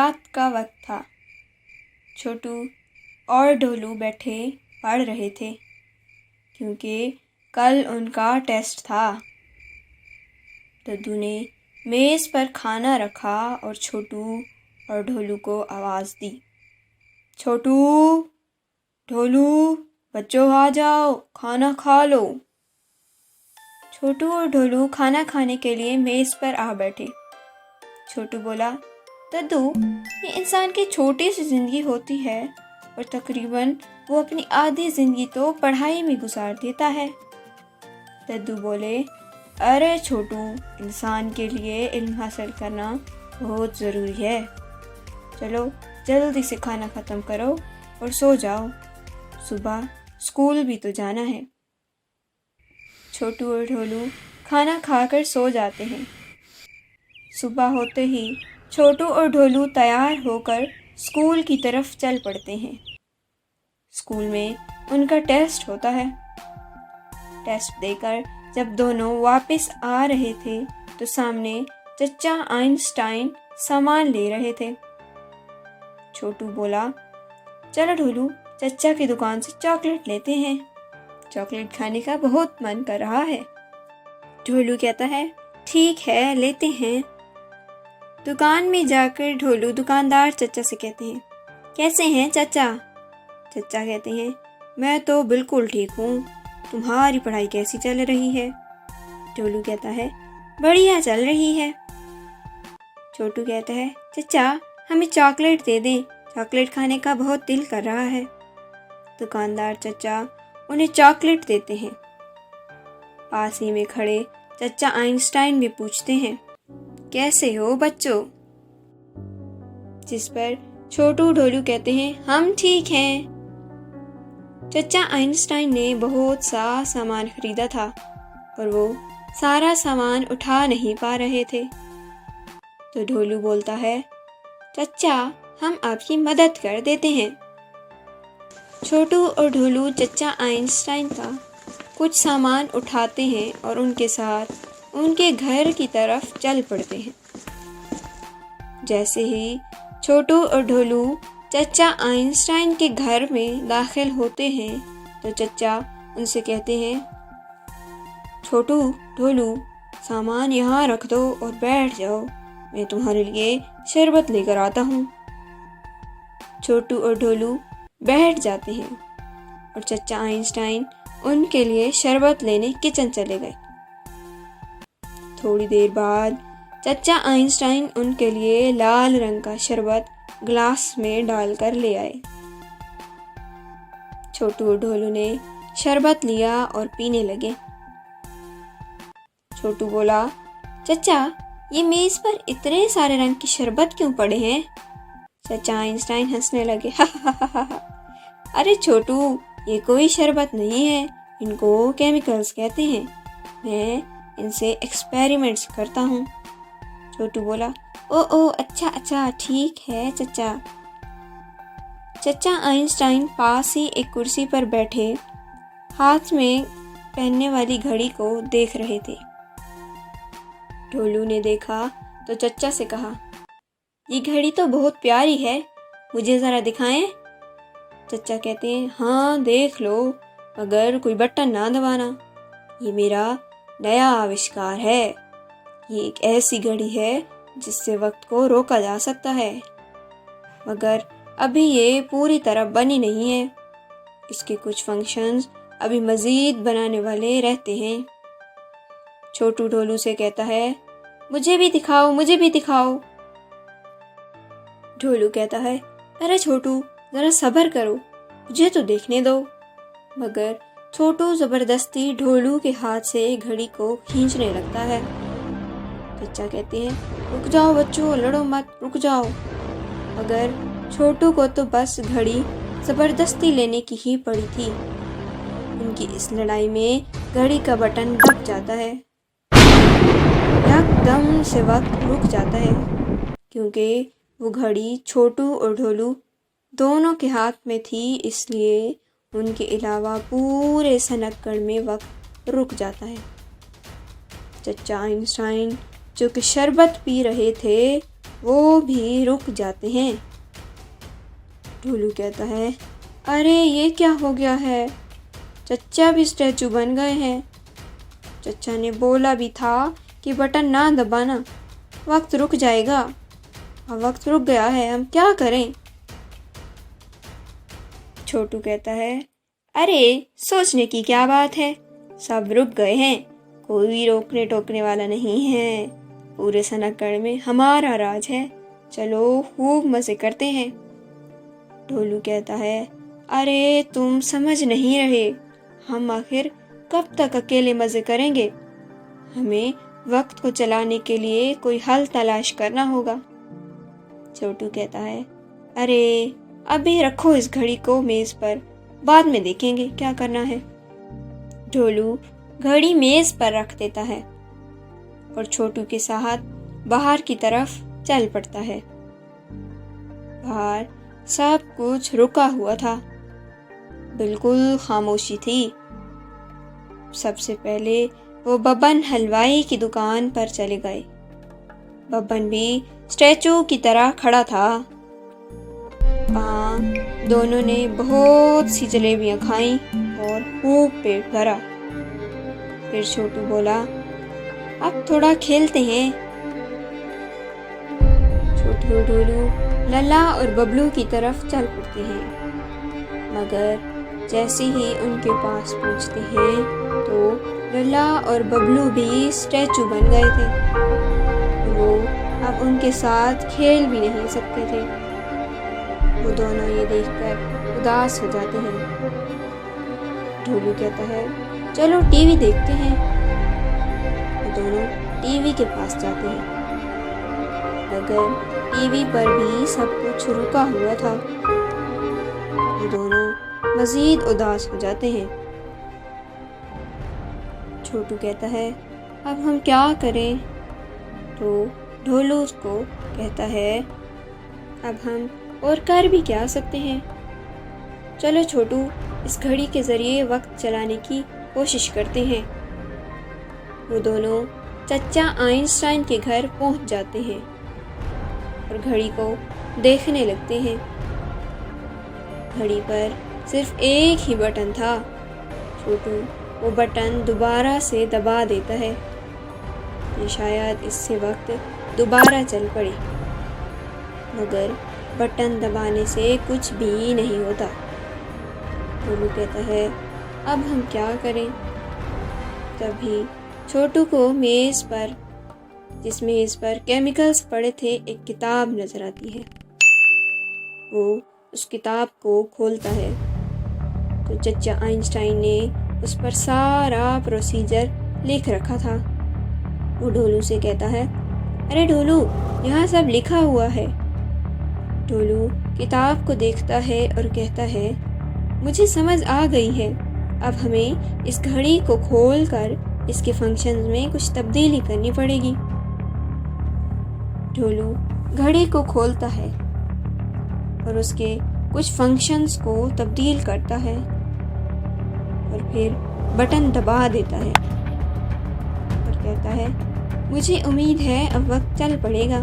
रात का वक्त था। छोटू और ढोलू बैठे पढ़ रहे थे क्योंकि कल उनका टेस्ट था। दद्दू ने मेज़ पर खाना रखा और छोटू और ढोलू को आवाज़ दी, छोटू, ढोलू, बच्चों आ जाओ, खाना खा लो। छोटू और ढोलू खाना खाने के लिए मेज़ पर आ बैठे। छोटू बोला, दद्दू, ये इंसान की छोटी सी ज़िंदगी होती है और तकरीबन वो अपनी आधी ज़िंदगी तो पढ़ाई में गुजार देता है। दद्दू बोले, अरे छोटू, इंसान के लिए इल्म हासिल करना बहुत ज़रूरी है। चलो जल्दी से खाना ख़त्म करो और सो जाओ, सुबह स्कूल भी तो जाना है। छोटू और ढोलू खाना खाकर सो जाते हैं। सुबह होते ही छोटू और ढोलू तैयार होकर स्कूल की तरफ चल पड़ते हैं। स्कूल में उनका टेस्ट होता है। टेस्ट देकर जब दोनों वापस आ रहे थे तो सामने चचा आइंस्टाइन सामान ले रहे थे। छोटू बोला, चलो ढोलू, चचा की दुकान से चॉकलेट लेते हैं, चॉकलेट खाने का बहुत मन कर रहा है। ढोलू कहता है, ठीक है, लेते हैं। दुकान में जाकर ढोलू दुकानदार चचा से कहते हैं, कैसे हैं चचा? चचा कहते हैं, मैं तो बिल्कुल ठीक हूँ, तुम्हारी पढ़ाई कैसी चल रही है? ढोलू कहता है, बढ़िया चल रही है। छोटू कहता है, चचा, हमें चॉकलेट दे दें, चॉकलेट खाने का बहुत दिल कर रहा है। दुकानदार चचा उन्हें चॉकलेट देते हैं। पास ही में खड़े चचा आइंस्टाइन भी पूछते हैं, कैसे हो बच्चों? जिस पर छोटू ढोलू कहते हैं, हम ठीक हैं। चचा आइंस्टाइन ने बहुत सा सामान खरीदा था और वो सारा सामान उठा नहीं पा रहे थे। तो ढोलू बोलता है, चचा, हम आपकी मदद कर देते हैं। छोटू और ढोलू चचा आइंस्टाइन का कुछ सामान उठाते हैं और उनके साथ उनके घर की तरफ चल पड़ते हैं। जैसे ही छोटू और ढोलू चचा आइंस्टाइन के घर में दाखिल होते हैं तो चचा उनसे कहते हैं, छोटू, ढोलू, सामान यहाँ रख दो और बैठ जाओ, मैं तुम्हारे लिए शरबत लेकर आता हूँ। छोटू और ढोलू बैठ जाते हैं और चचा आइंस्टाइन उनके लिए शरबत लेने किचन चले गए। थोड़ी देर बाद चचा आइंस्टाइन उनके लिए लाल रंग का शरबत ग्लास में डालकर ले आए। छोटू और ढोलू ने शरबत लिया और पीने लगे। छोटू बोला, चचा, ये मेज पर इतने सारे रंग की शरबत क्यों पड़े हैं? चचा आइंस्टाइन हंसने लगे, अरे छोटू, ये कोई शरबत नहीं है, इनको केमिकल्स कहते हैं, मैं इनसे एक्सपेरिमेंट्स करता हूँ। छोटू बोला, ओ अच्छा, ठीक है चचा। चचा आइंस्टाइन पास ही एक कुर्सी पर बैठे हाथ में पहनने वाली घड़ी को देख रहे थे। ढोलू ने देखा तो चचा से कहा, ये घड़ी तो बहुत प्यारी है, मुझे ज़रा दिखाएं। चचा कहते हैं, हाँ देख लो, मगर कोई बटन ना दबाना, ये मेरा नया आविष्कार है। ये एक ऐसी घड़ी है जिससे वक्त को रोका जा सकता है, मगर अभी ये पूरी तरह बनी नहीं है, इसके कुछ फंक्शंस अभी मज़ीद बनाने वाले रहते हैं। छोटू ढोलू से कहता है, मुझे भी दिखाओ, मुझे भी दिखाओ। ढोलू कहता है, अरे छोटू, ज़रा सब्र करो, मुझे तो देखने दो। मगर छोटू ज़बरदस्ती ढोलू के हाथ से घड़ी को खींचने लगता है। चचा कहते हैं, रुक जाओ बच्चों, लड़ो मत, रुक जाओ। मगर छोटू को तो बस घड़ी ज़बरदस्ती लेने की ही पड़ी थी। उनकी इस लड़ाई में घड़ी का बटन दब जाता है। एकदम से वक्त रुक जाता है क्योंकि वो घड़ी छोटू और ढोलू दोनों के हाथ में थी, इसलिए उनके अलावा पूरे सनतगढ़ में वक्त रुक जाता है। चचा आइंस्टाइन जो कि शरबत पी रहे थे वो भी रुक जाते हैं। ढोलू कहता है, अरे ये क्या हो गया है, चच्चा भी स्टैचू बन गए हैं। चच्चा ने बोला भी था कि बटन ना दबाना, वक्त रुक जाएगा। अब वक्त रुक गया है, हम क्या करें। छोटू कहता है, अरे सोचने की क्या बात है, सब रुक गए हैं, कोई रोकने टोकने वाला नहीं है। पूरे सनाकड़ में हमारा राज है, चलो खूब मजे करते हैं। ढोलू कहता है, अरे तुम समझ नहीं रहे, हम आखिर कब तक अकेले मजे करेंगे। हमें वक्त को चलाने के लिए कोई हल तलाश करना होगा। छोटू कहता है, अरे अभी रखो इस घड़ी को मेज पर, बाद में देखेंगे क्या करना है। ढोलू घड़ी मेज पर रख देता है और छोटू के साथ बाहर की तरफ चल पड़ता है। बाहर सब कुछ रुका हुआ था, बिल्कुल खामोशी थी। सबसे पहले वो बब्बन हलवाई की दुकान पर चले गए। बब्बन भी स्टैचू की तरह खड़ा था। वहाँ दोनों ने बहुत सी जलेबियाँ खाई और खूब पेट भरा। फिर छोटू बोला, अब थोड़ा खेलते हैं। छोटू और ढोलू लल्ला और बबलू की तरफ चल पड़ते हैं, मगर जैसे ही उनके पास पहुंचते हैं तो लल्ला और बबलू भी स्टैचू बन गए थे। वो अब उनके साथ खेल भी नहीं सकते थे। वो दोनों ये देखकर उदास हो जाते हैं। ढोलू कहता है, चलो टीवी देखते हैं। वो दोनों टीवी के पास जाते हैं, मगर टीवी पर भी सब कुछ रुका हुआ था। वो दोनों मजीद उदास हो जाते हैं। छोटू कहता है, अब हम क्या करें। तो ढोलू उसको कहता है, अब हम और कर भी क्या सकते हैं। चलो छोटू, इस घड़ी के ज़रिए वक्त चलाने की कोशिश करते हैं। वो दोनों चच्चा आइंस्टाइन के घर पहुंच जाते हैं और घड़ी को देखने लगते हैं। घड़ी पर सिर्फ एक ही बटन था। छोटू वो बटन दोबारा से दबा देता है कि शायद इससे वक्त दोबारा चल पड़े, मगर बटन दबाने से कुछ भी नहीं होता। ढोलू कहता है, अब हम क्या करें। तभी छोटू को मेज पर, जिस मेज पर केमिकल्स पड़े थे, एक किताब नजर आती है। वो उस किताब को खोलता है तो चच्चा आइंस्टाइन ने उस पर सारा प्रोसीजर लिख रखा था। वो ढोलू से कहता है, अरे ढोलू, यहाँ सब लिखा हुआ है। ढोलू किताब को देखता है और कहता है, मुझे समझ आ गई है। अब हमें इस घड़ी को खोलकर इसके फंक्शंस में कुछ तब्दीली करनी पड़ेगी। ढोलू घड़ी को खोलता है और उसके कुछ फंक्शंस को तब्दील करता है और फिर बटन दबा देता है और कहता है, मुझे उम्मीद है अब वक्त चल पड़ेगा।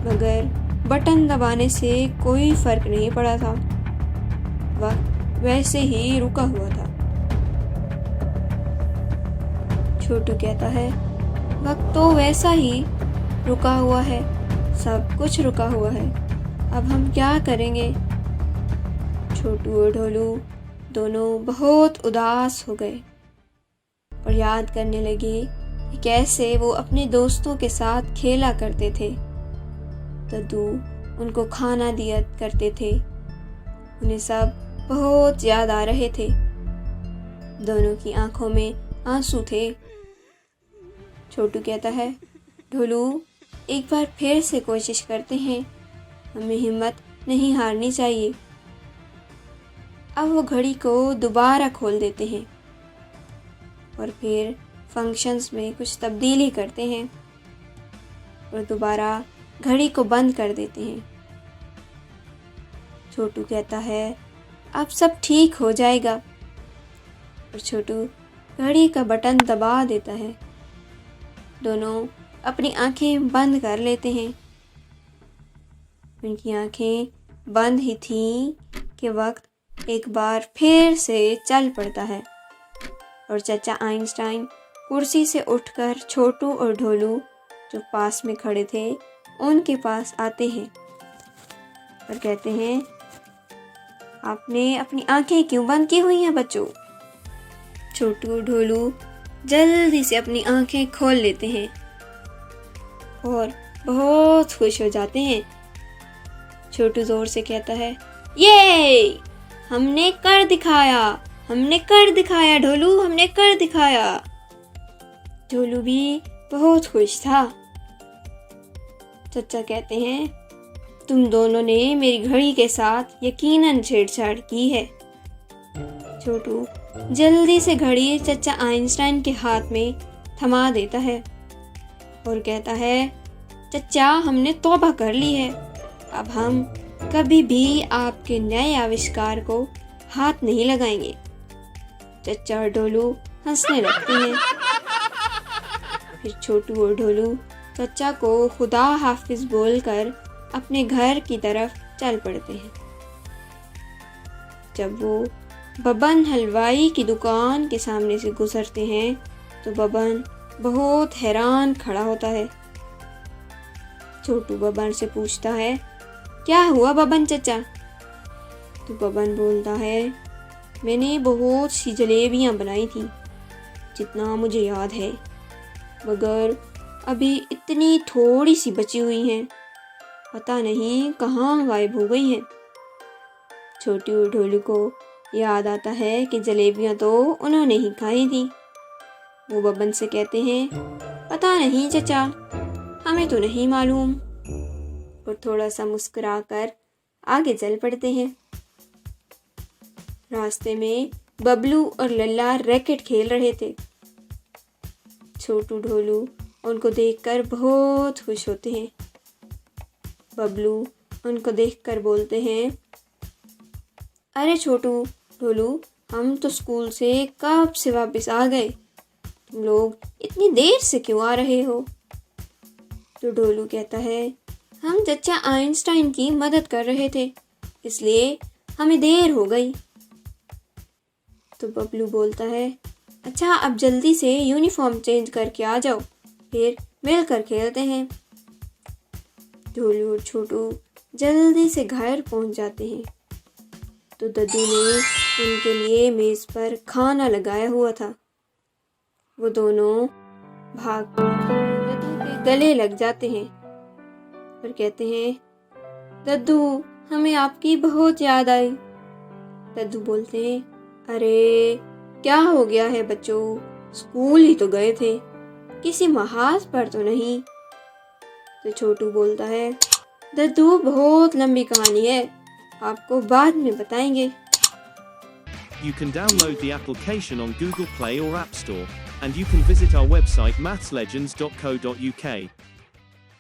मगर बटन दबाने से कोई फर्क नहीं पड़ा था, वक्त वैसे ही रुका हुआ था। छोटू कहता है, वक्त तो वैसा ही रुका हुआ है, सब कुछ रुका हुआ है, अब हम क्या करेंगे। छोटू और ढोलू दोनों बहुत उदास हो गए और याद करने लगे कि कैसे वो अपने दोस्तों के साथ खेला करते थे। दद्दू उनको खाना दिया करते थे, उन्हें सब बहुत याद आ रहे थे। दोनों की आंखों में आंसू थे। छोटू कहता है, ढोलू, एक बार फिर से कोशिश करते हैं, हमें हिम्मत नहीं हारनी चाहिए। अब वो घड़ी को दोबारा खोल देते हैं और फिर फंक्शंस में कुछ तब्दीली करते हैं और दोबारा घड़ी को बंद कर देते हैं। छोटू कहता है, अब सब ठीक हो जाएगा, और छोटू घड़ी का बटन दबा देता है। दोनों अपनी आंखें बंद कर लेते हैं उनकी आंखें बंद ही थीं कि वक्त एक बार फिर से चल पड़ता है और चाचा आइंस्टाइन कुर्सी से उठकर छोटू और ढोलू जो पास में खड़े थे उनके पास आते हैं और कहते हैं, आपने अपनी आंखें क्यों बंद की हुई हैं बच्चों? छोटू और ढोलू जल्दी से अपनी आंखें खोल लेते हैं और बहुत खुश हो जाते हैं। छोटू जोर से कहता है, ये हमने कर दिखाया, हमने कर दिखाया ढोलू, हमने कर दिखाया। ढोलू भी बहुत खुश था। चचा कहते हैं, तुम दोनों ने मेरी घड़ी के साथ यकीनन छेड़छाड़ की है। छोटू जल्दी से घड़ी चचा आइंस्टाइन के हाथ में थमा देता है और कहता है, चचा हमने तौबा कर ली है, अब हम कभी भी आपके नए आविष्कार को हाथ नहीं लगाएंगे। चचा और ढोलू हंसने लगते हैं। फिर छोटू और ढोलू चचा को खुदा हाफिज बोलकर अपने घर की तरफ चल पड़ते हैं। जब वो बबन हलवाई की दुकान के सामने से गुजरते हैं तो बबन बहुत हैरान खड़ा होता है। छोटू बबन से पूछता है, क्या हुआ बबन चचा? तो बबन बोलता है, मैंने बहुत सी जलेबियां बनाई थी जितना मुझे याद है, मगर अभी इतनी थोड़ी सी बची हुई हैं, पता नहीं कहाँ गायब हो गई हैं। छोटू और ढोलू को याद आता है कि जलेबियां तो उन्होंने ही खाई थी। वो बबन से कहते हैं, पता नहीं चचा, हमें तो नहीं मालूम। और थोड़ा सा मुस्कुराकर आगे चल पड़ते हैं। रास्ते में बबलू और लल्ला रैकेट खेल रहे थे। छोटू ढोलू उनको देखकर बहुत खुश होते हैं। बबलू उनको देखकर बोलते हैं, अरे छोटू ढोलू, हम तो स्कूल से कब से वापस आ गए, तुम लोग इतनी देर से क्यों आ रहे हो? तो ढोलू कहता है, हम चचा आइंस्टाइन की मदद कर रहे थे, इसलिए हमें देर हो गई। तो बबलू बोलता है, अच्छा अब जल्दी से यूनिफॉर्म चेंज करके आ जाओ, फिर मिलकर खेलते हैं। ढोलू और छोटू जल्दी से घर पहुंच जाते हैं। तो दद्दू ने उनके लिए मेज पर खाना लगाया हुआ था। वो दोनों भाग दद्दू के गले लग जाते हैं और कहते हैं, दद्दू हमें आपकी बहुत याद आई। दद्दू बोलते हैं, अरे क्या हो गया है बच्चों, स्कूल ही तो गए थे, किसी महाज पर तो नहीं। तो छोटू बोलता है, दद्दू बहुत लंबी कहानी है, आपको बाद में बताएंगे। You can download the application on Google Play or App Store, and you can visit our website mathslegends.co.uk.